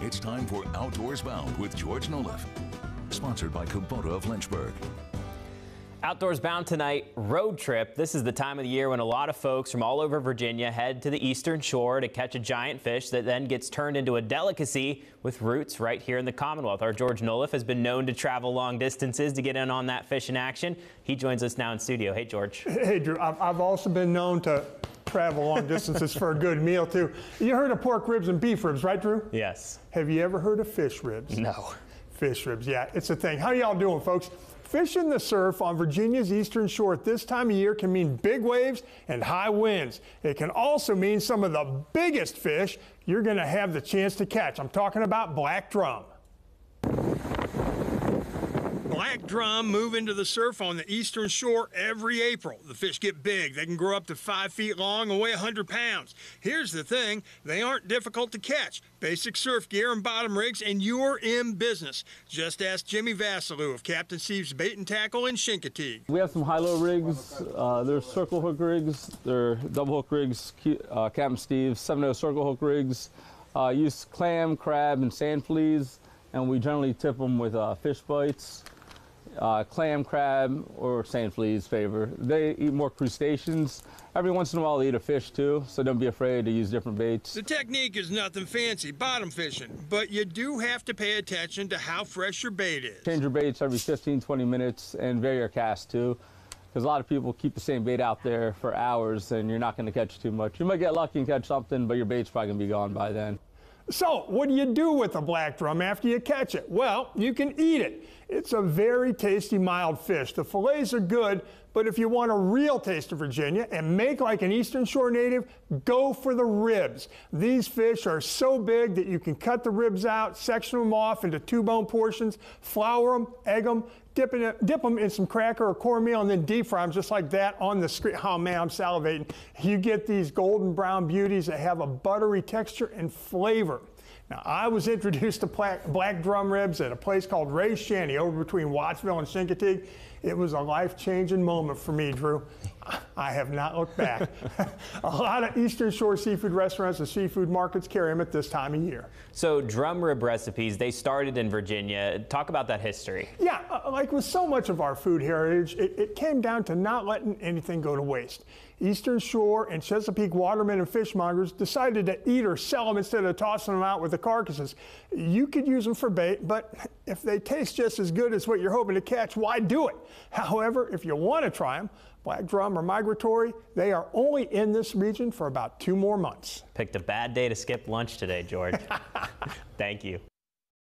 It's time for Outdoors Bound with George Noliff. Sponsored by Kubota of Lynchburg. Outdoors Bound tonight, road trip. This is the time of the year when a lot of folks from all over Virginia head to the Eastern Shore to catch a giant fish that then gets turned into a delicacy with roots right here in the Commonwealth. Our George Noliff has been known to travel long distances to get in on that fish in action. He joins us now in studio. Hey, George. Hey, Drew. I've also been known to travel long distances for a good meal, too. You heard of pork ribs and beef ribs, right, Drew? Yes. Have you ever heard of fish ribs? No. Fish ribs, yeah, it's a thing. How y'all doing, folks? Fishing the surf on Virginia's Eastern Shore at this time of year can mean big waves and high winds. It can also mean some of the biggest fish you're going to have the chance to catch. I'm talking about black drum. Black drum move into the surf on the Eastern Shore every April. The fish get big. They can grow up to 5 feet long and weigh 100 pounds. Here's the thing, they aren't difficult to catch. Basic surf gear and bottom rigs and you're in business. Just ask Jimmy Vassalou of Captain Steve's Bait and Tackle in Chincoteague. We have some high-low rigs. There's circle hook rigs. They're double hook rigs, Captain Steve's 7/0 circle hook rigs. Use clam, crab, and sand fleas, and we generally tip them with fish bites. Clam, crab, or sand fleas favor. They eat more crustaceans. Every once in a while they eat a fish too, so don't be afraid to use different baits. The technique is nothing fancy, bottom fishing, but you do have to pay attention to how fresh your bait is. Change your baits every 15-20 minutes and vary your cast too, because a lot of people keep the same bait out there for hours and you're not going to catch too much. You might get lucky and catch something, but your bait's probably going to be gone by then. So, what do you do with a black drum after you catch it? Well, you can eat it. It's a very tasty, mild fish. The fillets are good, but if you want a real taste of Virginia and make like an Eastern Shore native, go for the ribs. These fish are so big that you can cut the ribs out, section them off into 2-bone portions, flour them, egg them, dip them in some cracker or cornmeal, and then deep fry them just like that on the screen. Oh man, I'm salivating. You get these golden brown beauties that have a buttery texture and flavor. Now, I was introduced to black drum ribs at a place called Ray's Shanty over between Wattsville and Chincoteague. It was a life-changing moment for me, Drew. I have not looked back. A lot of Eastern Shore seafood restaurants and seafood markets carry them at this time of year. So drum rib recipes, they started in Virginia. Talk about that history. Yeah, like with so much of our food heritage, it came down to not letting anything go to waste. Eastern Shore and Chesapeake watermen and fishmongers decided to eat or sell them instead of tossing them out with the carcasses. You could use them for bait, but if they taste just as good as what you're hoping to catch, why do it? However, if you want to try them, black drum or migratory, they are only in this region for about 2 more months. Picked a bad day to skip lunch today, George. Thank you.